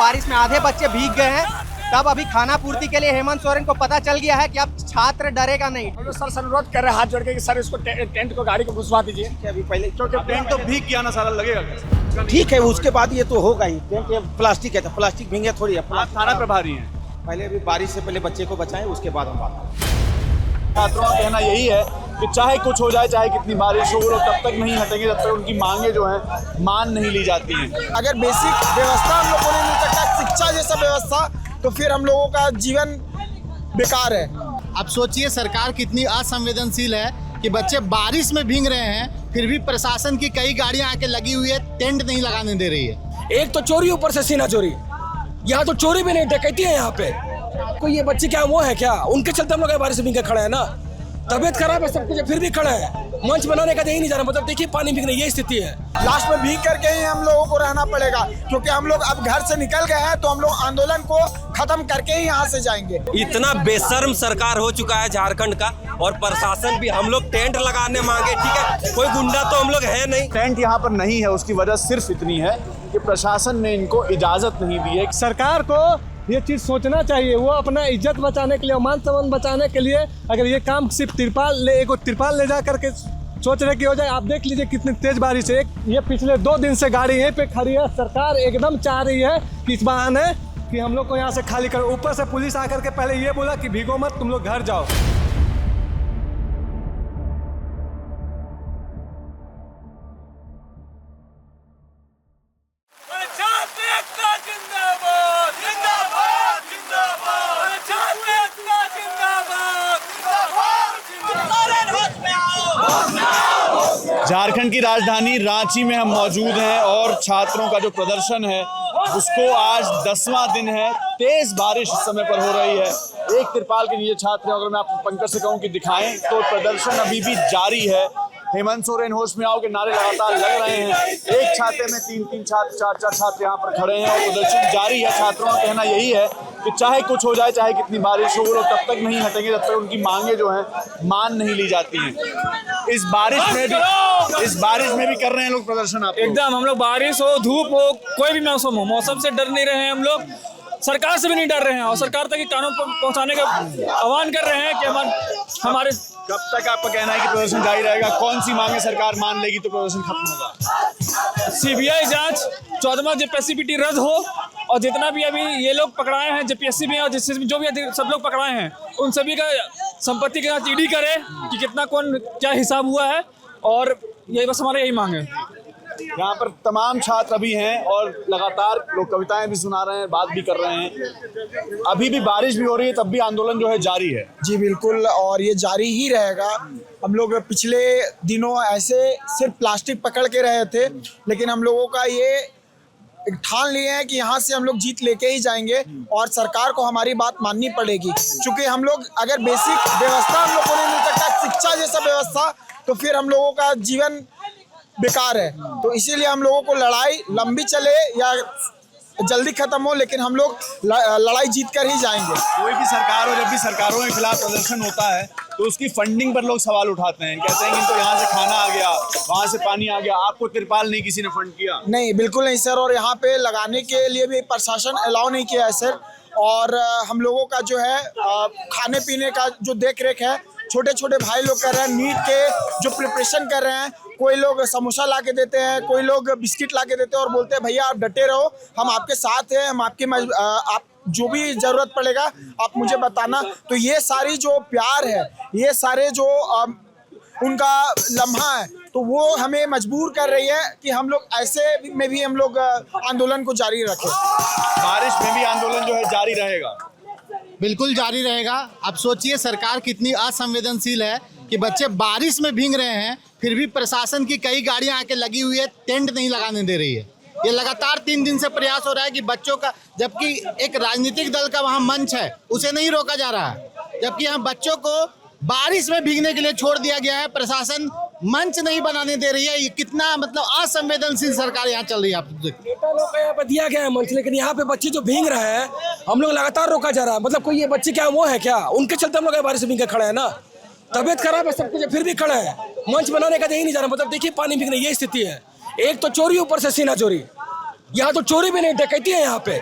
बारिश में आधे बच्चे भीग गए हैं, तब अभी खाना पूर्ति के लिए हेमंत सोरेन को पता चल गया है कि अब छात्र डरेगा नहीं। हम लोग सर अनुरोध कर रहे हैं हाथ जोड़ के कि सर इसको टेंट को गाड़ी को घुसवा दीजिए कि अभी पहले, क्योंकि टेंट तो भीग गया ना, सारा लगेगा। ठीक है, उसके बाद ये तो होगा ही। टेंट प्लास्टिक है तो प्लास्टिक भींगे थोड़ी है। आप थाना प्रभारी हैं, पहले अभी बारिश से पहले बच्चे को बचाएं, उसके बाद हम बात करें। छात्रों का कहना यही है कि चाहे कुछ हो जाए, चाहे कितनी बारिश हो, वो लोग तब तक नहीं हटेंगे जब तक उनकी मांगे जो हैं मान नहीं ली जाती हैं। अगर बेसिक व्यवस्था हम लोगों ने नहीं सकता, शिक्षा जैसा व्यवस्था, तो फिर हम लोगों का जीवन बेकार है। अब सोचिए सरकार कितनी असंवेदनशील है कि बच्चे बारिश में भीग रहे हैं, फिर भी प्रशासन की कई गाड़ियां आके लगी हुई है, टेंट नहीं लगाने दे रही है। एक तो चोरी, ऊपर से सीना चोरी। यहाँ तो चोरी भी नहीं, डकैती है यहाँ पे। कोई ये बच्चे क्या वो है क्या? उनके चलते हम लोग बारिश में भीग के खड़े हैं ना। तबीयत खराब है सब कुछ, फिर भी खड़े हैं। मंच बनाने का यही नहीं जा रहा, मतलब देखिए पानी भीगने ये स्थिति है। लास्ट में भीग करके ही हम लोगों को रहना पड़ेगा, क्योंकि हम लोग अब घर से निकल गए हैं, तो हम लोग आंदोलन को खत्म करके ही यहाँ से जाएंगे। इतना बेशर्म सरकार हो चुका है झारखंड का, और प्रशासन भी। हम लोग टेंट लगाने मांगे, ठीक है, कोई गुंडा तो हम लोग है नहीं। टेंट यहाँ पर नहीं है, उसकी वजह सिर्फ इतनी है कि प्रशासन ने इनको इजाजत नहीं दी है। सरकार को ये चीज़ सोचना चाहिए, वो अपना इज्जत बचाने के लिए, मान सम्मान बचाने के लिए अगर ये काम सिर्फ तिरपाल ले जा करके सोच रहे कि हो जाए। आप देख लीजिए कितनी तेज बारिश है। ये पिछले 2 दिन से गाड़ी यहीं पे खड़ी है। सरकार एकदम चाह रही है कि इस बहाने कि हम लोग को यहाँ से खाली करो। ऊपर से पुलिस आकर के पहले ये बोला कि भीगो मत, तुम लोग घर जाओ। झारखंड की राजधानी रांची में हम मौजूद हैं और छात्रों का जो प्रदर्शन है उसको आज 10वां दिन है। तेज बारिश इस समय पर हो रही है। एक तिरपाल के नीचे छात्र, अगर मैं आपको पंकज से कहूं कि दिखाएं, तो प्रदर्शन अभी भी जारी है। हेमंत सोरेन होश में आओ के नारे लगातार लग रहे हैं। एक छाते में 3-3 छात्र, 4-4 छात्र यहाँ पर खड़े हैं और प्रदर्शन जारी है। छात्रों का कहना यही है कि चाहे कुछ हो जाए, चाहे कितनी बारिश हो, वो लोग तब तक नहीं हटेंगे जब तक उनकी मांगे जो हैं मान नहीं ली जाती हैं। इस बारिश में भी कर रहे हैं लोग प्रदर्शन। आप एकदम, हम लोग बारिश हो, धूप हो, कोई भी मौसम हो, मौसम से डर नहीं रहे हैं हम लोग। सरकार से भी नहीं डर रहे हैं और सरकार तक कानून पहुंचाने का आह्वान कर रहे हैं कि हमारे कब तक आपका कहना है कि प्रदर्शन जारी रहेगा? कौन सी मांगे सरकार मान लेगी तो प्रदर्शन खत्म होगा? सीबीआई जांच, 14वां जेपीएससी रद्द हो, और जितना भी अभी ये लोग पकड़ाए हैं जेपीएससी में और जिससे जो भी सब लोग पकड़ाए हैं, उन सभी का संपत्ति के साथ ईडी करे कि कितना कौन क्या हिसाब हुआ है। और यही बस हमारे यही मांग है। यहाँ पर तमाम छात्र अभी हैं और लगातार लोग कविताएं भी सुना रहे हैं, बात भी कर रहे हैं। अभी भी बारिश भी हो रही है, तब भी आंदोलन जो है जारी है। जी बिल्कुल, और ये जारी ही रहेगा। हम लोग पिछले दिनों ऐसे सिर्फ प्लास्टिक पकड़ के रहे थे, लेकिन हम लोगों का ये ठान लिए हैं कि यहाँ से हम लोग जीत लेके ही जाएंगे और सरकार को हमारी बात माननी पड़ेगी। क्योंकि हम लोग अगर बेसिक व्यवस्था हम लोगों ने नहीं सकता, शिक्षा जैसा व्यवस्था, तो फिर हम लोगों का जीवन बेकार है। तो इसीलिए हम लोगों को लड़ाई लंबी चले या जल्दी खत्म हो, लेकिन हम लोग लड़ाई जीत कर ही जाएंगे। कोई भी सरकार हो, जब भी सरकारों के खिलाफ प्रदर्शन होता है तो उसकी फंडिंग पर लोग सवाल उठाते हैं। कहते हैं कि इनको यहाँ से खाना आ गया, वहाँ से पानी आ गया, आपको तिरपाल नहीं किसी ने फंड किया। नहीं, बिल्कुल नहीं सर। और यहाँ पे लगाने के लिए भी प्रशासन अलाउ नहीं किया है सर। और हम लोगों का जो है खाने पीने का जो देख रेख है, छोटे छोटे भाई लोग कर रहे हैं। नीट के जो प्रिपरेशन कर रहे हैं, कोई लोग समोसा ला के देते हैं, कोई लोग बिस्किट ला के देते हैं और बोलते हैं भैया आप डटे रहो, हम आपके साथ हैं, हम आपकी आप जो भी जरूरत पड़ेगा आप मुझे बताना। तो ये सारी जो प्यार है, ये सारे जो उनका लम्हा है, तो वो हमें मजबूर कर रही है कि हम लोग ऐसे में भी हम लोग आंदोलन को जारी रखें। बारिश में भी आंदोलन जो है जारी रहेगा। बिल्कुल जारी रहेगा। अब सोचिए सरकार कितनी असंवेदनशील है कि बच्चे बारिश में भीग रहे हैं, फिर भी प्रशासन की कई गाड़ियां आके लगी हुई है, टेंट नहीं लगाने दे रही है। ये लगातार 3 दिन से प्रयास हो रहा है कि बच्चों का, जबकि एक राजनीतिक दल का वहाँ मंच है, उसे नहीं रोका जा रहा है, जबकि यहाँ बच्चों को बारिश में भीगने के लिए छोड़ दिया गया है। प्रशासन मंच नहीं बनाने दे रही है। ये कितना मतलब असंवेदनशील सरकार यहाँ चल रही है। आप नेता लोग का यहाँ पे दिया गया है मंच, लेकिन यहाँ पे बच्चे जो भीग रहे हैं हम लोग लगातार रोका जा रहा है। मतलब कोई ये बच्चे क्या वो है क्या? उनके चलते हम लोग बारिश में भीग के खड़े हैं ना। तबीयत खराब है सब कुछ, फिर भी खड़े हैं। मंच बनाने का यही नहीं जा रहा, मतलब देखिए पानी भीगने ये स्थिति है। एक तो चोरी, ऊपर से सीना चोरी। यहाँ तो चोरी भी नहीं, डकैती है यहाँ पे।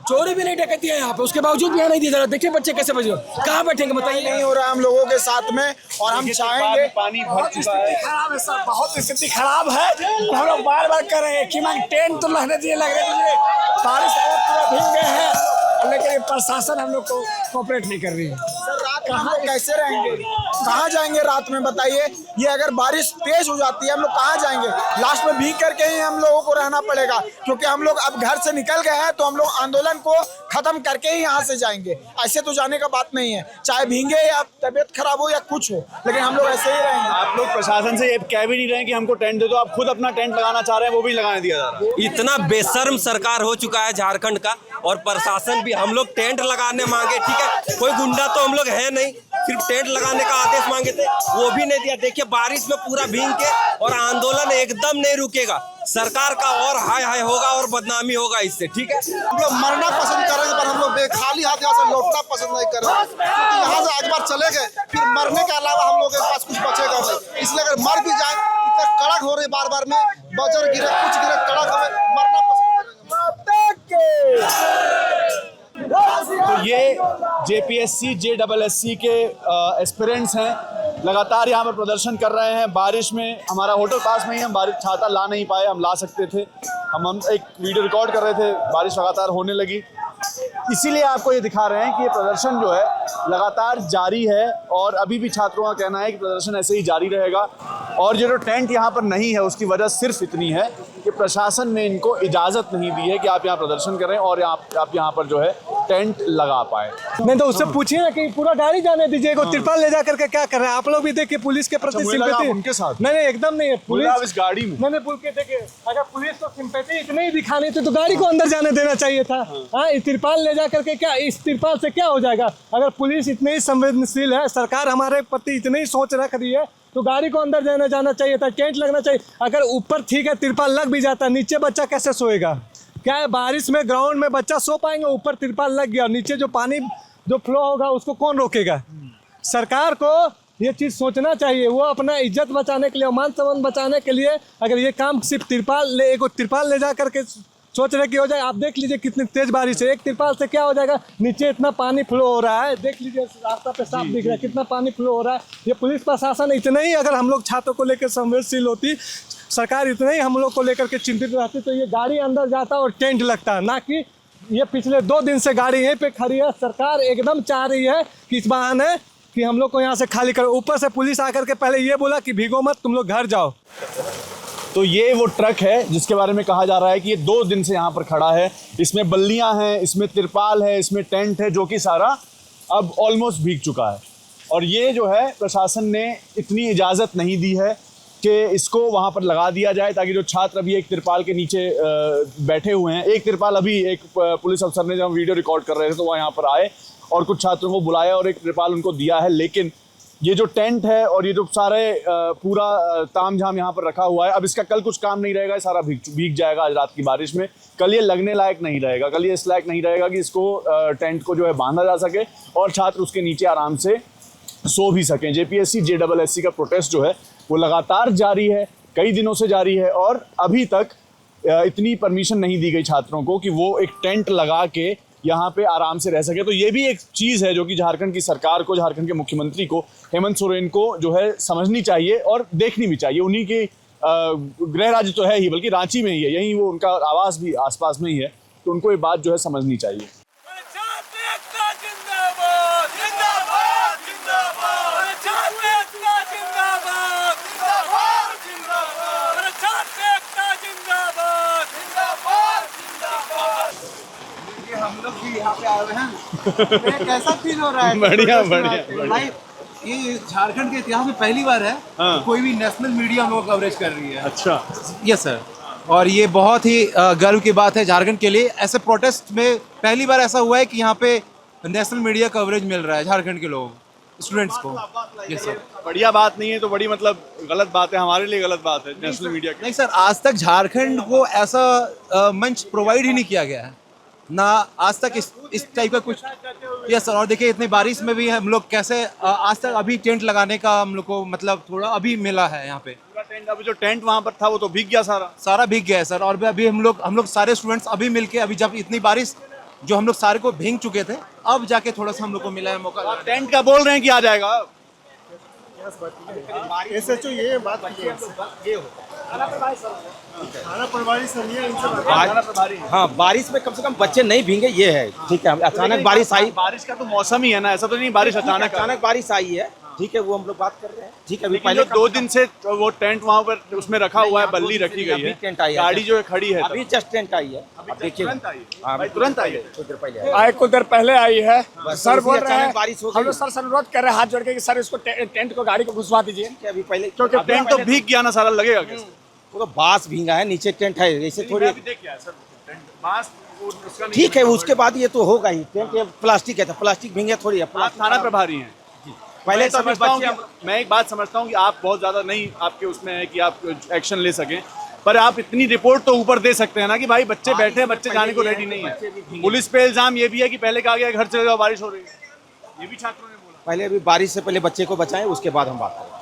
चोरी भी नहीं डकैती है यहाँ पे, उसके बावजूद भी यहाँ नहीं दिया जा रहा। देखिए बच्चे कैसे बचे, कहाँ बैठेंगे बताइए। नहीं हो रहा है हम लोगों के साथ में, और हम चाहेंगे। पानी भर चुका है, खराब है सर, बहुत स्थिति खराब है। हम लोग बार बार कर रहे हैं कि मैं टेंट तो लगने दीजिए, बारिश पूरा भीग गए हैं, लेकिन प्रशासन हम लोग को कोऑपरेट नहीं कर रही है। सर रात में हम लोग कैसे रहेंगे, कहाँ जाएंगे रात में बताइए। ये अगर बारिश तेज हो जाती है हम लोग कहाँ जाएंगे, लास्ट में भीग करके ही हम लोगों को रहना पड़ेगा, क्योंकि हम लोग अब घर से निकल गए हैं तो हम लोग आंदोलन को खत्म करके ही यहाँ से जाएंगे। ऐसे तो जाने का बात नहीं है, चाहे भीगे या तबीयत खराब हो या कुछ हो, लेकिन हम लोग ऐसे ही रहेंगे। आप लोग प्रशासन से ये कह भी नहीं रहे कि हमको टेंट दे दो, आप खुद अपना टेंट लगाना चाह रहे हैं, वो भी लगाने दिया जा रहा है। इतना बेशर्म सरकार हो चुका है झारखंड का, और प्रशासन भी। हम लोग टेंट लगाने मांगे, ठीक है, कोई गुंडा तो हम लोग है नहीं, सिर्फ टेंट लगाने का आदेश मांगे थे, वो भी नहीं दिया। देखिए बारिश में पूरा भीग के, और आंदोलन एकदम नहीं रुकेगा। सरकार का और हाय हाय होगा और बदनामी होगा इससे, ठीक है। हम लोग मरना पसंद करेंगे, पर हम लोग खाली हाथ यहाँ से लौटना पसंद नहीं कर रहे, क्योंकि यहाँ से आज बार चले गए, फिर मरने के अलावा हम लोग के पास कुछ बचेगा नहीं। इसलिए अगर मर भी जाए, इतना कड़क हो रही बार बार में, बजर गिरे कुछ गिरे, कड़क हमें मरना पसंद करेंगे। तो ये जेपीएससी जेडबलएससी के एस्पिरेंट्स हैं, लगातार यहाँ पर प्रदर्शन कर रहे हैं। बारिश में हमारा होटल पास में ही, हम बारिश छाता ला नहीं पाए, हम ला सकते थे। हम एक वीडियो रिकॉर्ड कर रहे थे, बारिश लगातार होने लगी, इसीलिए आपको ये दिखा रहे हैं कि ये प्रदर्शन जो है लगातार जारी है, और अभी भी छात्रों का कहना है कि प्रदर्शन ऐसे ही जारी रहेगा। और जो टेंट यहाँ पर नहीं है उसकी वजह सिर्फ इतनी है कि प्रशासन ने इनको इजाज़त नहीं दी है कि आप यहाँ प्रदर्शन करें और आप यहाँ पर जो है टेंट लगा पाए। नहीं तो उससे पूछिए ना कि पूरा गाड़ी जाने दीजिए, को तिरपाल ले जा करके क्या कर रहे हैं आप लोग भी। देखिए पुलिस के प्रति सिंपैथी उनके साथ नहीं एकदम नहीं है पुलिस इस गाड़ी में। मैंने पुल के देखिए, अगर पुलिस को सिंपैथी इतनी ही दिखानी थी तो गाड़ी को अंदर जाने देना चाहिए था। हाँ, इस तिरपाल ले जा करके क्या, इस तिरपाल से क्या हो जाएगा। अगर पुलिस इतनी ही संवेदनशील है, सरकार हमारे प्रति इतनी ही सोच रख रही है, तो गाड़ी को अंदर जाना चाहिए था, टेंट लगना चाहिए। अगर ऊपर ठीक है तिरपाल लग भी जाता, नीचे बच्चा कैसे सोएगा। क्या है, बारिश में ग्राउंड में बच्चा सो पाएंगे, ऊपर तिरपाल लग गया, नीचे जो पानी जो फ्लो होगा उसको कौन रोकेगा। सरकार को ये चीज़ सोचना चाहिए, वो अपना इज्जत बचाने के लिए, मान सम्मान बचाने के लिए अगर ये काम सिर्फ तिरपाल ले जा करके सोच रहे कि हो जाए। आप देख लीजिए कितनी तेज बारिश है, एक तिरपाल से क्या हो जाएगा। नीचे इतना पानी फ्लो हो रहा है, देख लीजिए रास्ता पे साफ दिख रहा है कितना पानी फ्लो हो रहा है। ये पुलिस प्रशासन इतना ही, अगर हम लोग छात्रों को लेकर संवेदनशील होती, सरकार इतना ही हम लोग को लेकर के चिंतित रहती, तो ये गाड़ी अंदर जाता और टेंट लगता, ना कि ये पिछले 2 दिन से गाड़ी यहीं पे खड़ी है। सरकार एकदम चाह रही है कि इस बहाने कि हम लोग को यहाँ से खाली करो। ऊपर से पुलिस आकर के पहले ये बोला कि भीगो मत, तुम लोग घर जाओ। तो ये वो ट्रक है जिसके बारे में कहा जा रहा है कि ये 2 दिन से यहाँ पर खड़ा है। इसमें बल्लियाँ हैं, इसमें तिरपाल है, इसमें टेंट है, जो कि सारा अब ऑलमोस्ट भीग चुका है। और ये जो है प्रशासन ने इतनी इजाज़त नहीं दी है कि इसको वहाँ पर लगा दिया जाए, ताकि जो छात्र अभी एक तिरपाल के नीचे बैठे हुए हैं, एक तिरपाल अभी एक पुलिस अफसर ने जब वीडियो रिकॉर्ड कर रहे थे तो वह यहाँ पर आए और कुछ छात्रों को बुलाया और एक तिरपाल उनको दिया है। लेकिन ये जो टेंट है और ये जो सारे पूरा तामझाम यहाँ पर रखा हुआ है, अब इसका कल कुछ काम नहीं रहेगा, सारा भीग जाएगा आज रात की बारिश में। कल ये लगने लायक नहीं रहेगा, कल ये इस लायक नहीं रहेगा कि इसको टेंट को जो है बांधा जा सके और छात्र उसके नीचे आराम से सो भी सकें। जेपीएससी जेडबलएससी का प्रोटेस्ट जो है वो लगातार जारी है, कई दिनों से जारी है, और अभी तक इतनी परमिशन नहीं दी गई छात्रों को कि वो एक टेंट लगा के यहाँ पे आराम से रह सके। तो ये भी एक चीज़ है जो कि झारखंड की सरकार को, झारखंड के मुख्यमंत्री को, हेमंत सोरेन को जो है समझनी चाहिए और देखनी भी चाहिए। उन्हीं के गृह राज्य तो है ही, बल्कि रांची में ही है, यहीं वो उनका आवास भी आसपास में ही है, तो उनको ये बात जो है समझनी चाहिए। हम लोग भी यहाँ पे आए हुए हैं, कैसा फील हो रहा है? बढ़िया बढ़िया भाई, ये झारखंड के इतिहास में पहली बार है कोई भी नेशनल मीडिया हम लोग कवरेज कर रही है। अच्छा, यस सर, और ये बहुत ही गर्व की बात है झारखंड के लिए। ऐसे प्रोटेस्ट में पहली बार ऐसा हुआ है कि यहाँ पे नेशनल मीडिया कवरेज मिल रहा है झारखंड के लोग, स्टूडेंट्स को। यस सर, बढ़िया बात नहीं है तो बड़ी मतलब गलत बात है, हमारे लिए गलत बात है नेशनल मीडिया की। नहीं सर, आज तक झारखंड को ऐसा मंच प्रोवाइड ही नहीं किया गया है ना, आज तक इस टाइप का कुछ। यस सर, और देखिए इतनी बारिश में भी हम लोग कैसे आज तक अभी टेंट लगाने का हम लोग को मतलब थोड़ा अभी मिला है यहाँ पे। अभी जो टेंट वहाँ पर था वो तो भीग गया, सारा भीग गया है सर। और अभी हम लोग सारे स्टूडेंट्स अभी मिलके, अभी जब इतनी बारिश जो हम लोग सारे को भींग चुके थे, अब जाके थोड़ा सा हम लोग को मिला है मौका। टेंट का बोल रहे हैं कि आ जाएगा। SHO ये बात ये हाँ, बारिश में कम से कम बच्चे नहीं भींगे, ये है ठीक है। अचानक बारिश आई, बारिश का तो मौसम ही है ना, ऐसा तो नहीं बारिश अचानक बारिश आई है, ठीक है, वो हम लोग बात कर रहे हैं, ठीक है। अभी पहले 2 दिन से वो टेंट वहाँ पर उसमें रखा हुआ है, बल्ली रखी गई है, टेंट आई है, गाड़ी जो है खड़ी है, अभी जस्ट टेंट आई है, देखिए तुरंत आई है। कुछ देर पहले आए कुछ देर पहले आई है। सर बोल रहे अचानक हैं, बारिश हो हम गई, लोग सर अनुरोध कर रहे हैं हाथ जोड़ के कि सर इसको टेंट को गाड़ी को घुसवा दीजिए, अभी पहले क्योंकि टेंट तो भीग गया ना सारा, लगेगा कैसे? वो तो बांस भींगा है, नीचे टेंट है, ऐसे थोड़ी ठीक ठीक है। उसके बाद ये तो होगा ही, टेंट ये प्लास्टिक है, तो प्लास्टिक भींगे थोड़ी है। आप थाना प्रभारी हैं, पहले तो समझता हूँ बच्चे कि मैं एक बात समझता हूँ कि आप बहुत ज़्यादा नहीं आपके उसमें है कि आप एक्शन ले सकें, पर आप इतनी रिपोर्ट तो ऊपर दे सकते हैं ना कि भाई बच्चे बैठे हैं, बच्चे जाने को रेडी नहीं है। पुलिस पे इल्जाम ये भी है कि पहले कहा गया घर चले जाओ, बारिश हो रही है, ये भी छात्रों ने बोला। पहले अभी बारिश से पहले बच्चे को बचाएं, उसके बाद हम बात करें।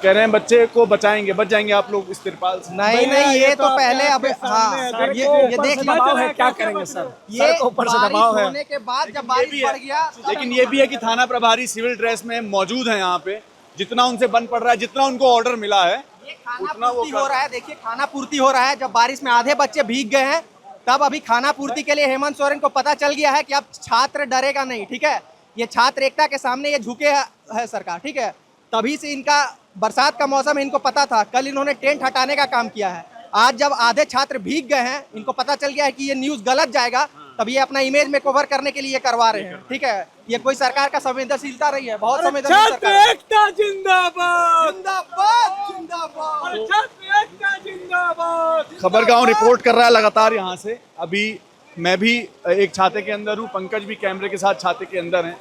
कह रहे हैं बच्चे को बचाएंगे, बच जाएंगे आप लोग इस तिरपाल से। नहीं, ये तो पहले अब हाँ, ये देख दबाव है, क्या करेंगे सर? ये ऊपर से बारिश दबाव है। होने के बाद जब बारिश बढ़ गया, लेकिन ये भी है कि थाना प्रभारी सिविल ड्रेस में मौजूद है यहाँ पे, जितना उनसे बन पड़ रहा है, जितना उनको ऑर्डर मिला है ये खाना उतना वो पूर्ति हो रहा है। देखिए खाना पूर्ति हो रहा है, जब बारिश में आधे बच्चे भीग गए हैं, तब अभी खाना पूर्ति के लिए हेमंत सोरेन को पता चल गया है कि अब छात्र डरेगा नहीं, ठीक है। ये छात्र एकता के सामने ये झुके है सरकार, ठीक है। तभी से इनका बरसात का मौसम है, इनको पता था। कल इन्होंने टेंट हटाने का काम किया है। आज जब आधे छात्र भीग गए हैं, इनको पता चल गया है कि ये न्यूज़ गलत जाएगा, तब ये अपना इमेज में कवर करने के लिए ये करवा रहे हैं, ठीक है। ये कोई सरकार का संवेदनशीलता रही है, बहुत संवेदनशील सरकार है। एकता जिंदाबाद, जिंदाबाद जिंदाबाद छात्र एकता जिंदाबाद। खबरगांव रिपोर्ट कर रहा है लगातार यहाँ से। अभी मैं भी एक छाते के अंदर हूँ, पंकज भी कैमरे के साथ छाते के अंदर हैं,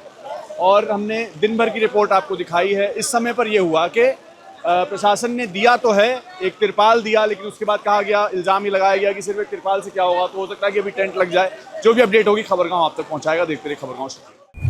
और हमने दिन भर की रिपोर्ट आपको दिखाई है। इस समय पर यह हुआ कि प्रशासन ने दिया तो है, एक तिरपाल दिया, लेकिन उसके बाद कहा गया, इल्ज़ाम ही लगाया गया कि सिर्फ एक तिरपाल से क्या होगा, तो हो सकता है कि अभी टेंट लग जाए। जो भी अपडेट होगी खबरगांव आप तक पहुंचाएगा। देखते रहिए खबरगांव से।